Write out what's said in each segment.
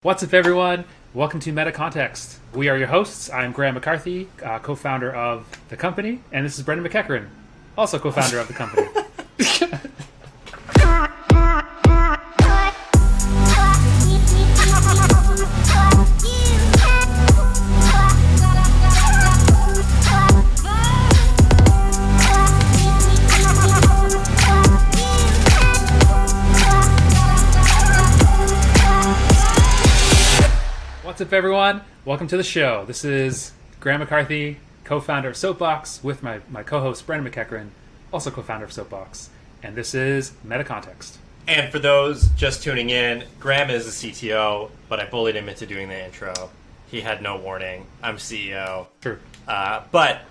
What's up, everyone? Welcome to Metacontext. We are your hosts. I'm Graham McCarthy, co-founder of the company, and this is Brennan McEachran, also co-founder of the company. What's up, everyone? Welcome to the show. This is Graham McCarthy, co-founder of Soapbox, with my co-host Brennan McEachran, also co-founder of Soapbox, and this is Metacontext. And for those just tuning in, Graham is the CTO, but I bullied him into doing the intro. He had no warning. I'm CEO. True. But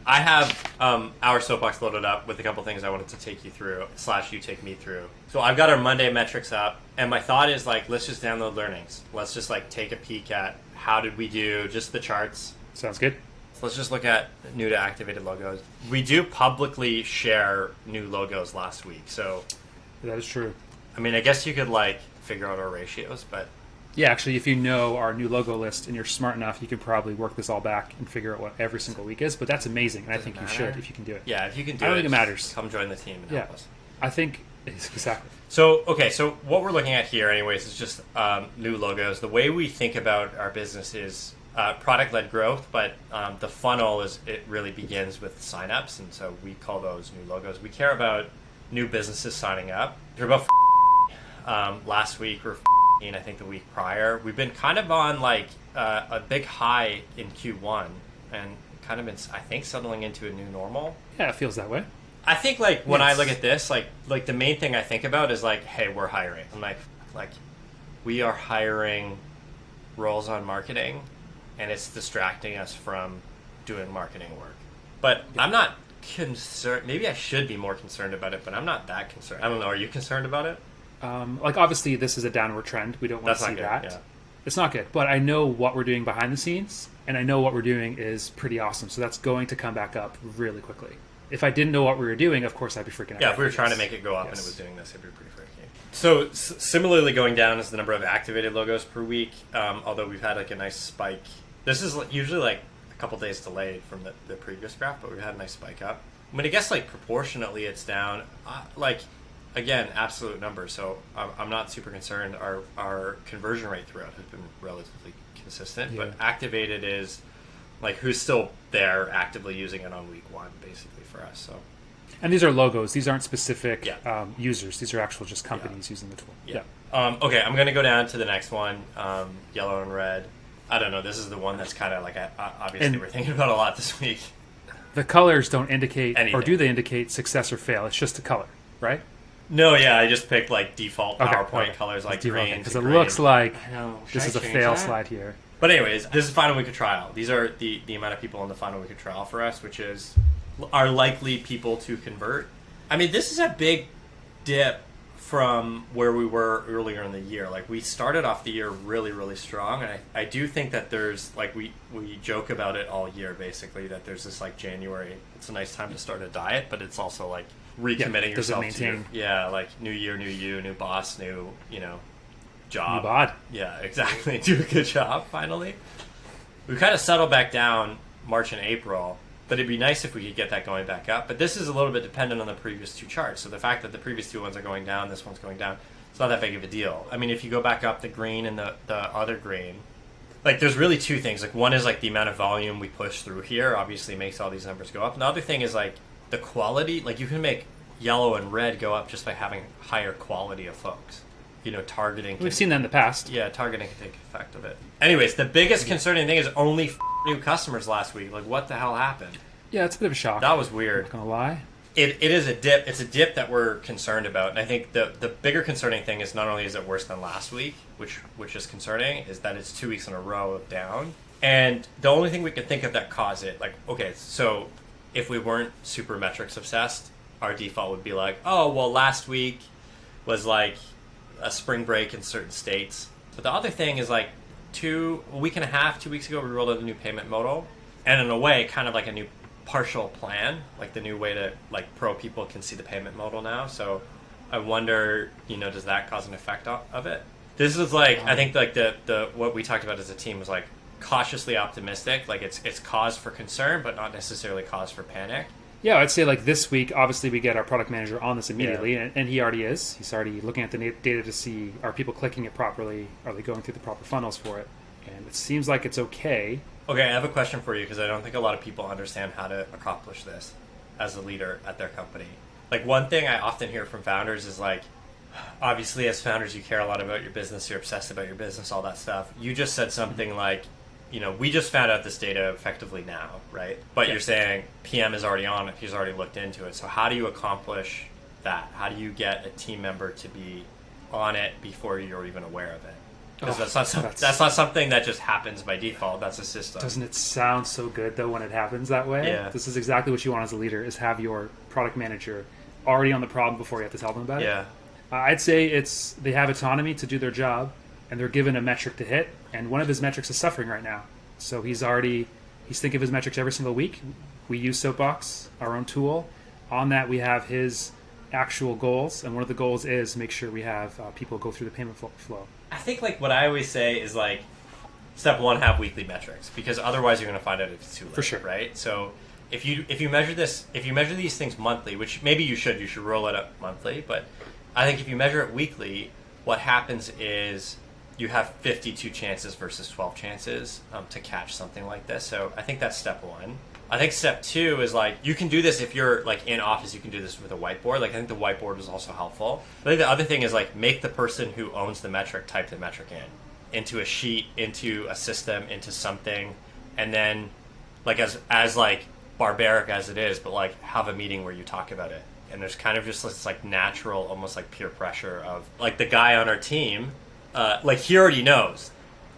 I have our Soapbox loaded up with a couple things I wanted to take you through, / you take me through. So I've got our Monday metrics up, and my thought is, let's just download learnings. Let's just, take a peek at how did we do, just the charts. Sounds good. So let's just look at new to activated logos. We do publicly share new logos last week, so... That is true. I mean, I guess you could, figure out our ratios, but... Yeah, actually, if you know our new logo list and you're smart enough, you could probably work this all back and figure out what every single week is, but that's amazing, and I think you should if you can do it. Yeah, if you can do it. I don't think it matters. Come join the team and help us. I think... Exactly. So what we're looking at here, anyways, is just new logos. The way we think about our business is product-led growth, but the funnel it really begins with signups, and so we call those new logos. We care about new businesses signing up. We're about last week, we're I think the week prior. We've been kind of on a big high in Q1, and kind of been, I think, settling into a new normal. Yeah, it feels that way. I think when I look at this, the main thing I think about is hey, we're hiring. I'm like we are hiring roles on marketing, and it's distracting us from doing marketing work. But I'm not concerned. Maybe I should be more concerned about it, but I'm not that concerned. I don't know. Are you concerned about it? Obviously, this is a downward trend. We don't want to see that. Yeah. It's not good. But I know what we're doing behind the scenes, and I know what we're doing is pretty awesome. So that's going to come back up really quickly. If I didn't know what we were doing, of course I'd be freaking out. Yeah, if we were trying to make it go up and it was doing this, it'd be pretty freaky. So similarly, going down is the number of activated logos per week, although we've had a nice spike. This is usually a couple days delayed from the previous graph, but we've had a nice spike up. I mean, I guess proportionately it's down. Again, absolute numbers, so I'm not super concerned. Our conversion rate throughout has been relatively consistent, but activated is who's still there actively using it on week one, basically, for us. So, and these are logos. These aren't specific users. These are actual just companies using the tool. Yeah. Okay, I'm going to go down to the next one, yellow and red. I don't know. This is the one that's kind of obviously we're thinking about a lot this week. The colors don't indicate, anything. Or do they indicate success or fail? It's just a color, right? No, yeah, I just picked default PowerPoint colors green. Because it looks like this is a fail slide here. But anyways, this is final week of trial. These are the amount of people in the final week of trial for us, which are likely people to convert. I mean, this is a big dip from where we were earlier in the year. We started off the year really, really strong, and I do think that there's we joke about it all year, basically, that there's this January. It's a nice time to start a diet, but it's also recommitting yourself to new year, new you, new boss, new job. New bod. Yeah, exactly. Do a good job, finally. We kind of settled back down March and April, but it'd be nice if we could get that going back up. But this is a little bit dependent on the previous two charts. So the fact that the previous two ones are going down, this one's going down, it's not that big of a deal. I mean, if you go back up the green and the other green, there's really two things. One is the amount of volume we push through here obviously makes all these numbers go up. And the other thing is the quality. You can make yellow and red go up just by having higher quality of folks. Targeting. We've seen that in the past. Yeah, targeting can take effect of it. Anyways, the biggest concerning thing is only new customers last week. What the hell happened? Yeah, it's a bit of a shock. That was weird. Not gonna lie. It is a dip. It's a dip that we're concerned about. And I think the bigger concerning thing is not only is it worse than last week, which is concerning, is that it's 2 weeks in a row of down. And the only thing we can think of that caused it, okay, so if we weren't super metrics obsessed, our default would be last week was a spring break in certain states. But the other thing is a week and a half, 2 weeks ago, we rolled out a new payment modal, and in a way, kind of a new partial plan, the new way to pro people can see the payment modal now. So I wonder, does that cause an effect of it? This is like, I think like the what we talked about as a team was like cautiously optimistic. Like it's cause for concern, but not necessarily cause for panic. Yeah, I'd say like this week, obviously we get our product manager on this immediately, and he already is. He's already looking at the data to see, are people clicking it properly? Are they going through the proper funnels for it? And it seems like it's okay. Okay, I have a question for you because I don't think a lot of people understand how to accomplish this as a leader at their company. Like one thing I often hear from founders is like, obviously as founders you care a lot about your business, you're obsessed about your business, all that stuff. You just said something like, you know, we just found out this data effectively now, right? But you're saying PM is already on it, he's already looked into it. So how do you accomplish that? How do you get a team member to be on it before you're even aware of it? Because that's not something that just happens by default. That's a system. Doesn't it sound so good though when it happens that way? Yeah. This is exactly what you want as a leader: is have your product manager already on the problem before you have to tell them about it. Yeah. I'd say they have autonomy to do their job, and they're given a metric to hit, and one of his metrics is suffering right now. So he's thinking of his metrics every single week. We use Soapbox, our own tool. On that, we have his actual goals, and one of the goals is make sure we have people go through the payment flow. I think like what I always say is like, step one, have weekly metrics, because otherwise you're going to find out if it's too late. For sure, right? So if you measure these things monthly, which maybe you should roll it up monthly, but I think if you measure it weekly, what happens is you have 52 chances versus 12 chances to catch something like this. So I think that's step one. I think step two is like, you can do this if you're like in office, you can do this with a whiteboard. Like I think the whiteboard is also helpful. I think the other thing is like, make the person who owns the metric type the metric into a sheet, into a system, into something, and then like as like barbaric as it is, but like have a meeting where you talk about it. And there's kind of just this like natural, almost like peer pressure of like the guy on our team, like he already knows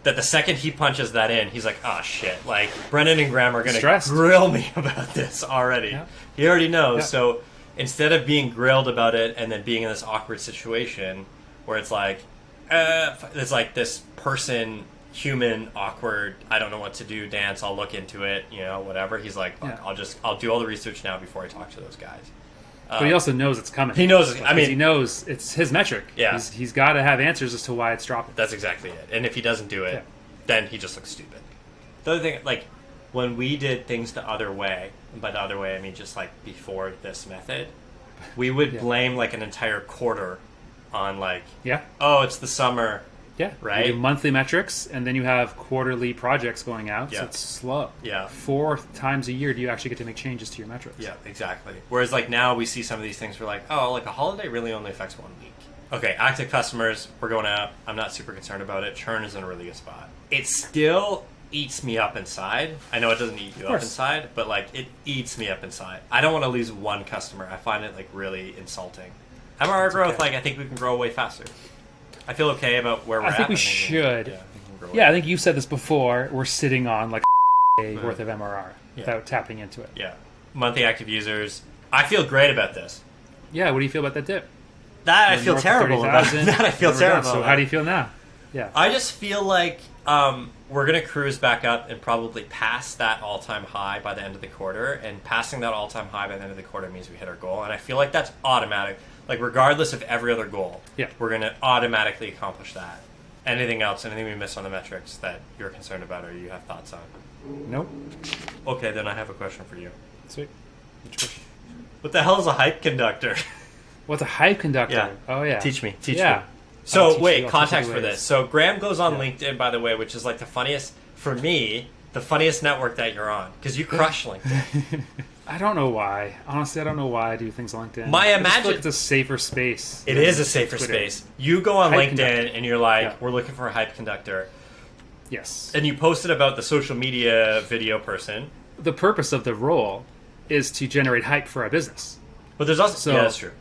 that the second he punches that in, he's like, oh shit, like Brennan and Graham are going to grill me about this already. Yeah. He already knows. Yeah. So instead of being grilled about it and then being in this awkward situation where it's like this person, human, awkward, I don't know what to do, dance, I'll look into it, you know, whatever. He's like, fuck, I'll do all the research now before I talk to those guys. But he also knows it's coming. He knows. He knows it's his metric. Yeah, he's got to have answers as to why it's dropping. That's exactly it. And if he doesn't do it, then he just looks stupid. The other thing, like when we did things the other way, and by the other way I mean just like before this method, we would blame like an entire quarter on like, oh, it's the summer. Yeah, right. You do monthly metrics, and then you have quarterly projects going out. So it's slow. Yeah, 4 times a year do you actually get to make changes to your metrics. Yeah, exactly. Whereas like now we see some of these things, we're like, oh, like a holiday really only affects 1 week. Okay, active customers, we're going out. I'm not super concerned about it. Churn is in a really good spot. It still eats me up inside. I know it doesn't eat you up inside, but like it eats me up inside. I don't want to lose one customer. I find it like really insulting. MRR growth, like I think we can grow way faster. I feel okay about where we're at. I think we should. Yeah, I think you've said this before. We're sitting on like a worth of MRR without tapping into it. Yeah. Monthly active users. I feel great about this. Yeah, what do you feel about that dip? That I feel terrible about. That I feel terrible about. So how do you feel now? Yeah. I just feel like we're going to cruise back up and probably pass that all-time high by the end of the quarter. And passing that all-time high by the end of the quarter means we hit our goal. And I feel like that's automatic. Like, regardless of every other goal, we're going to automatically accomplish that. Anything else, anything we miss on the metrics that you're concerned about or you have thoughts on? Nope. Okay, then I have a question for you. Sweet. Which question? What the hell is a hype conductor? What's a hype conductor? Yeah. Oh, yeah. Teach me. So, wait, context for this. So, Graham goes on LinkedIn, by the way, which is like the funniest, for me, the funniest network that you're on. Because you crush LinkedIn. I don't know why. Honestly, I don't know why I do things on LinkedIn. I feel like it's a safer space. It is a safer space. You go on LinkedIn and you're like, we're looking for a hype conductor. Yes. And you posted about the social media video person. The purpose of the role is to generate hype for our business. But there's also... yeah, that's true.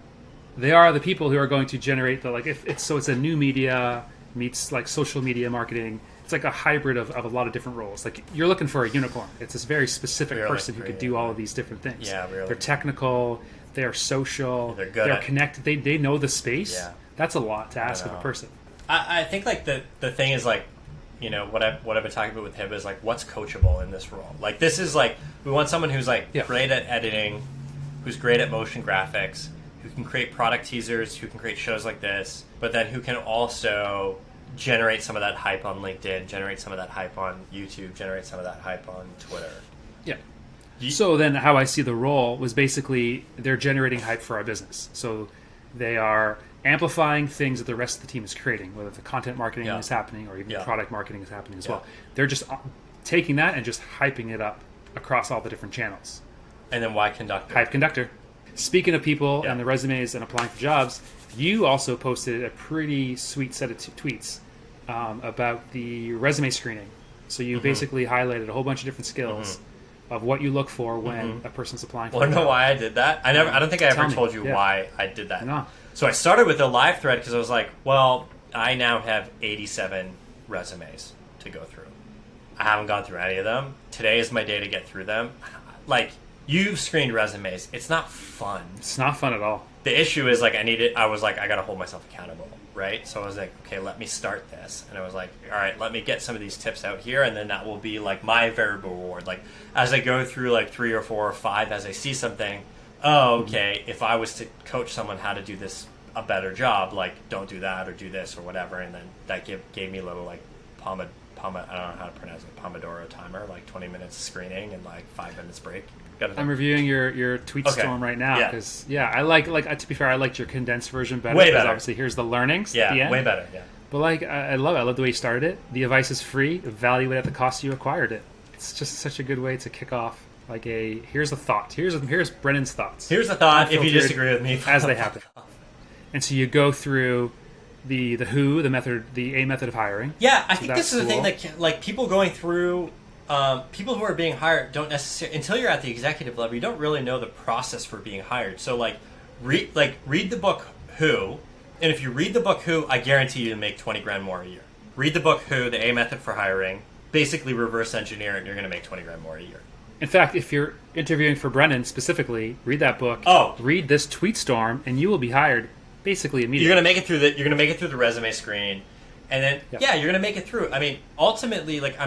They are the people who are going to generate the... like. If it's a new media meets like social media marketing... It's like a hybrid of a lot of different roles. Like, you're looking for a unicorn. It's this very specific person who could do all of these different things. Yeah, really. They're technical. They're social. They're good. They're connected. They know the space. Yeah. That's a lot to ask of a person. I think like the thing is like, you know, what I've been talking about with him is like, what's coachable in this role? Like, this is like, we want someone who's like great at editing, who's great at motion graphics, who can create product teasers, who can create shows like this, but then who can also generate some of that hype on LinkedIn, generate some of that hype on YouTube, generate some of that hype on Twitter. Yeah. So then how I see the role was basically they're generating hype for our business. So they are amplifying things that the rest of the team is creating, whether the content marketing is happening or even product marketing is happening as well. They're just taking that and just hyping it up across all the different channels. And then why conductor? Hype conductor. Speaking of people and the resumes and applying for jobs, you also posted a pretty sweet set of tweets about the resume screening. So you basically highlighted a whole bunch of different skills of what you look for when a person's applying for a job. Want to know why I did that? I don't think I ever told you why I did that. No. So I started with a live thread because I was like, well, I now have 87 resumes to go through. I haven't gone through any of them. Today is my day to get through them. Like, you've screened resumes. It's not fun. It's not fun at all. The issue is, like, I was like, I got to hold myself accountable, right? So I was like, okay, let me start this. And I was like, all right, let me get some of these tips out here, and then that will be, like, my variable reward. Like, as I go through, like, 3 or 4 or 5, as I see something, okay, if I was to coach someone how to do this a better job, like, don't do that or do this or whatever, and then that gave me a little, like, I don't know how to pronounce it, Pomodoro timer, like 20 minutes screening and, like, 5 minutes break. I'm reviewing your tweet storm right now because I like to be fair, I liked your condensed version better. Way better. Obviously, here's the learnings. Yeah, at the end. way better. Yeah, but like I love the way you started it. The advice is free. Evaluate at the cost you acquired it. It's just such a good way to kick off. Like here's a thought. Here's Brennan's thoughts. Here's a thought. If you disagree with me, as they happen. And so you go through the who, the method, the A method of hiring. Yeah, I think this is the thing that like people going through. People who are being hired don't necessarily, until you're at the executive level, you don't really know the process for being hired. So read the book Who, and if you read the book Who, I guarantee you to make 20 grand more a year. Read the book Who, the A method for hiring, basically reverse engineer it, and you're going to make 20 grand more a year. In fact, if you're interviewing for Brennan specifically, read that book. Read this tweet storm, and you will be hired basically immediately. You're going to make it through the resume screen, and then you're going to make it through. I mean, ultimately, like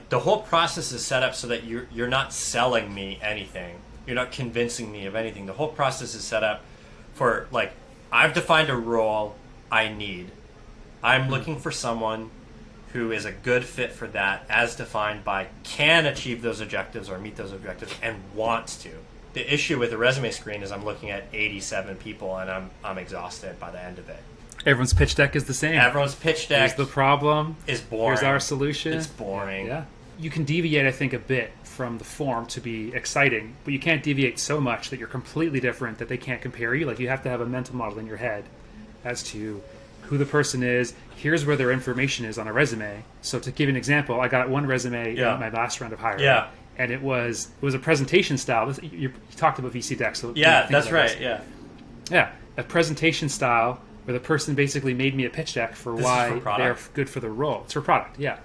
the whole process is set up so that you're not selling me anything. You're not convincing me of anything. The whole process is set up for, like, I've defined a role I need. I'm looking for someone who is a good fit for that, as defined by can achieve those objectives or meet those objectives and wants to. The issue with the resume screen is I'm looking at 87 people and I'm exhausted by the end of it. Everyone's pitch deck is the same. Everyone's pitch deck. Here's the problem. Is boring. Here's our solution. It's boring. Yeah. You can deviate, I think, a bit from the form to be exciting, but you can't deviate so much that you're completely different that they can't compare you. Like, you have to have a mental model in your head as to who the person is. Here's where their information is on a resume. So to give you an example, I got one resume in my last round of hiring. Yeah. And it was a presentation style. You talked about VC decks. So that's right. Yeah. Yeah. A presentation style where the person basically made me a pitch deck for why they're good for the role. It's for product, yeah.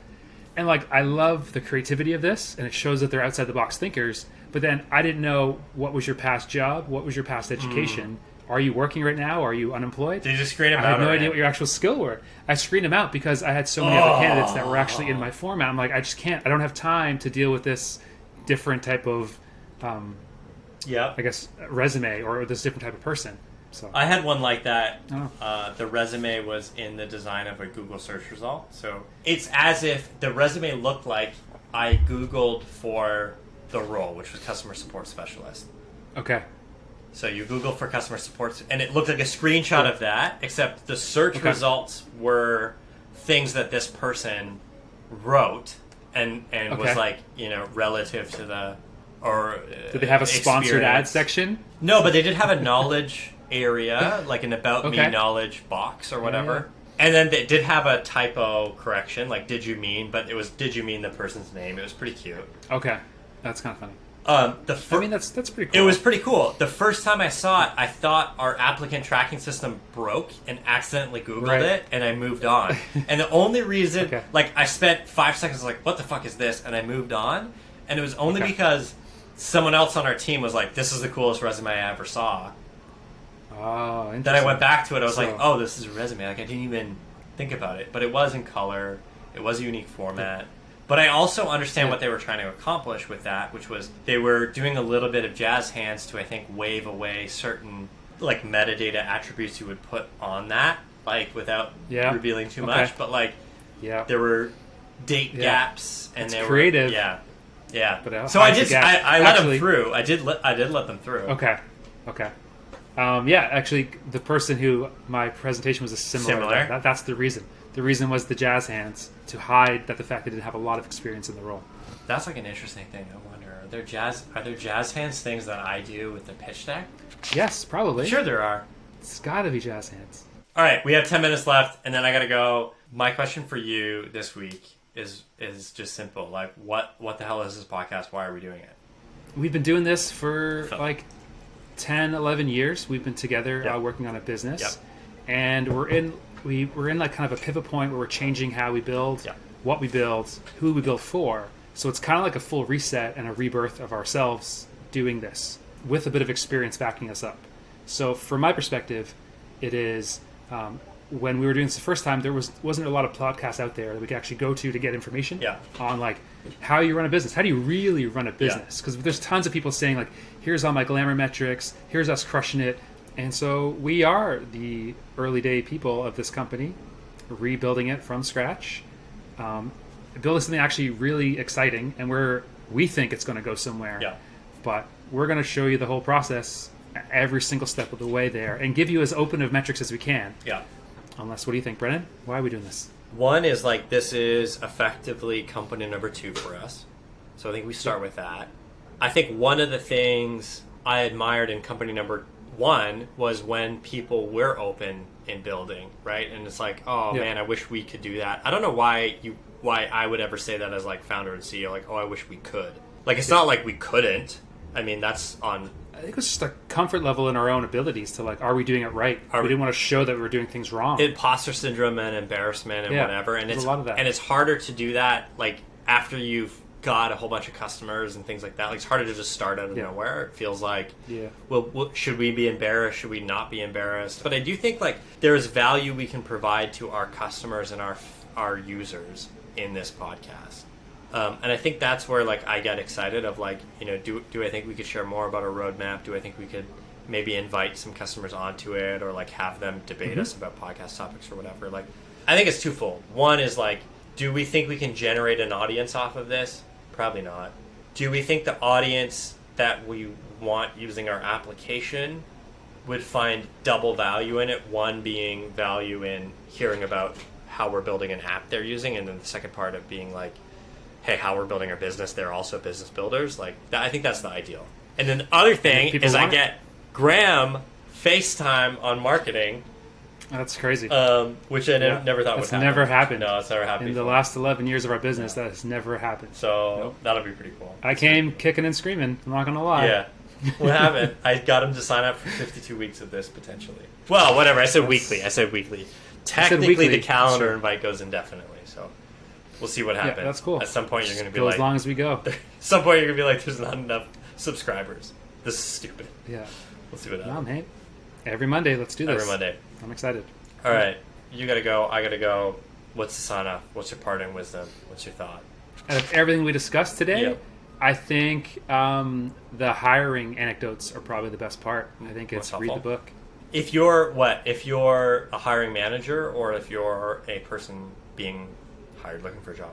And like, I love the creativity of this, and it shows that they're outside the box thinkers. But then I didn't know what was your past job, what was your past education. Are you working right now? Are you unemployed? Did you just screen them out? I had no idea what your actual skill were. I screened them out because I had so many other candidates that were actually in my format. I'm like, I just can't. I don't have time to deal with this different type of, I guess, resume or this different type of person. So I had one like that. The resume was in the design of a Google search result. So it's as if the resume looked like I Googled for the role, which was customer support specialist. Okay. So you Google for customer support, and it looked like a screenshot of that, except the search results were things that this person wrote and was like, relative to the did they have a sponsored ad section? No, but they did have a knowledge area, like an about me knowledge box or whatever. Yeah. And then they did have a typo correction, like did you mean, but it was did you mean the person's name. It was pretty cute. Okay. That's kind of funny. That's pretty cool. It was pretty cool. The first time I saw it, I thought our applicant tracking system broke and accidentally Googled it, and I moved on. And the only reason, I spent 5 seconds like, what the fuck is this? And I moved on. And it was only because someone else on our team was like, this is the coolest resume I ever saw. Oh, interesting. Then I went back to it. I was like, oh, this is a resume. Like, I didn't even think about it. But it was in color. It was a unique format. But I also understand what they were trying to accomplish with that, which was they were doing a little bit of jazz hands to, I think, wave away certain like metadata attributes you would put on that like without revealing too much, but like there were date gaps and it's they creative. were But so I let them through. I did let them through. Okay. Actually, the person who my presentation was similar. That's the reason. The reason was the jazz hands, to hide that the fact they didn't have a lot of experience in the role. That's like an interesting thing. I wonder, are there jazz hands things that I do with the pitch deck? Yes, probably. Sure there are. It's got to be jazz hands. All right, we have 10 minutes left, and then I got to go. My question for you this week is just simple. Like, what the hell is this podcast? Why are we doing it? We've been doing this for like 10, 11 years. We've been together working on a business, and we're in like kind of a pivot point where we're changing how we build, what we build, who we build for. So it's kind of like a full reset and a rebirth of ourselves doing this with a bit of experience backing us up. So from my perspective, it is when we were doing this the first time, there wasn't a lot of podcasts out there that we could actually go to get information on like how you run a business. How do you really run a business? Because there's tons of people saying like, here's all my glamour metrics, here's us crushing it. And so we are the early day people of this company, rebuilding it from scratch, building something actually really exciting, and we think it's going to go somewhere. But we're going to show you the whole process, every single step of the way there, and give you as open of metrics as we can. Unless, what do you think, Brennan? Why are we doing this? One is like, this is effectively company number 2 for us. So I think we start with that. I think one of the things I admired in company number 1 was when people were open in building, right? And it's like, man, I wish we could do that. I don't know why I would ever say that as like founder and CEO, like, I wish we could. Like, it's not like we couldn't. I mean, that's on... I think it was just a comfort level in our own abilities to like, are we doing it right? We didn't want to show that we were doing things wrong. Imposter syndrome and embarrassment and whatever. And it's a lot of that. And it's harder to do that like after you've got a whole bunch of customers and things like that. Like, it's harder to just start out of nowhere. It feels like, well, should we be embarrassed? Should we not be embarrassed? But I do think like there is value we can provide to our customers and our users in this podcast. And I think that's where like I get excited of like, do I think we could share more about our roadmap? Do I think we could maybe invite some customers onto it, or like have them debate us about podcast topics or whatever? Like, I think it's twofold. One is like, do we think we can generate an audience off of this? Probably not. Do we think the audience that we want using our application would find double value in it? One being value in hearing about how we're building an app they're using, and then the second part of being like, hey, how we're building our business, they're also business builders. Like, I think that's the ideal. And then the other thing is I get Graham FaceTime on marketing. That's crazy. Which I never thought would happen. Never happened. No, it's never happened in before. the last 11 years of our business. That has never happened. So that'll be pretty cool. I came kicking and screaming. I'm not going to lie. Yeah. What happened? I got him to sign up for 52 weeks of this, potentially. Well, whatever. I said weekly. Technically, the calendar invite goes indefinitely. So we'll see what happens. Yeah, that's cool. At some point, you're going to be go like... as long as we go. At some point, you're going to be like, there's not enough subscribers. This is stupid. Yeah. We'll see what happens. No, mate. Every Monday, let's do this. Every Monday. I'm excited. All right. You got to go. I got to go. What's the sign off? What's your parting wisdom? What's your thought? Out of everything we discussed today, I think the hiring anecdotes are probably the best part. I think it's read the book. If you're a hiring manager, or if you're a person being hired looking for a job?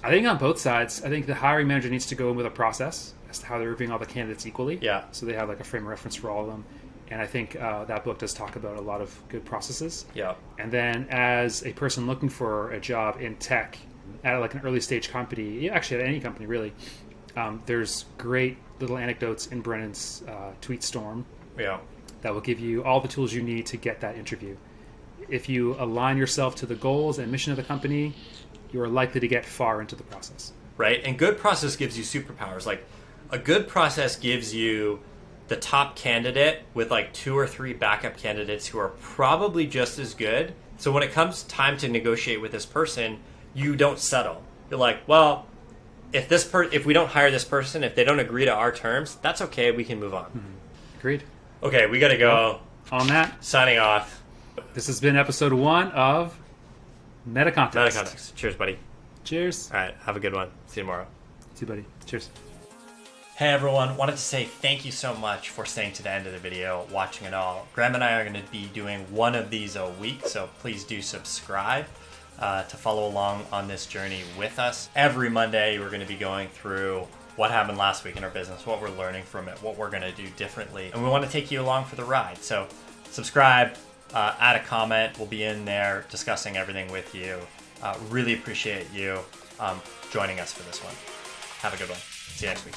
I think on both sides. I think the hiring manager needs to go in with a process as to how they're reviewing all the candidates equally. Yeah. So they have like a frame of reference for all of them. And I think that book does talk about a lot of good processes. Yeah. And then as a person looking for a job in tech at like an early stage company, actually at any company really, there's great little anecdotes in Brennan's tweet storm. Yeah. That will give you all the tools you need to get that interview. If you align yourself to the goals and mission of the company, you are likely to get far into the process. Right. And good process gives you superpowers. Like, a good process gives you the top candidate with like 2 or 3 backup candidates who are probably just as good. So when it comes time to negotiate with this person, you don't settle. You're like, well, if we don't hire this person, if they don't agree to our terms, that's okay. We can move on. Mm-hmm. Agreed. Okay, we got to go. Well, on that, signing off. This has been episode 1 of Metacontext. Metacontext. Cheers, buddy. Cheers. All right, have a good one. See you tomorrow. See you, buddy. Cheers. Hey everyone, wanted to say thank you so much for staying to the end of the video, watching it all. Graham and I are going to be doing one of these a week, so please do subscribe to follow along on this journey with us. Every Monday we're going to be going through what happened last week in our business, what we're learning from it, what we're going to do differently, and we want to take you along for the ride. So subscribe, add a comment, we'll be in there discussing everything with you. Really appreciate you joining us for this one. Have a good one. See you next week.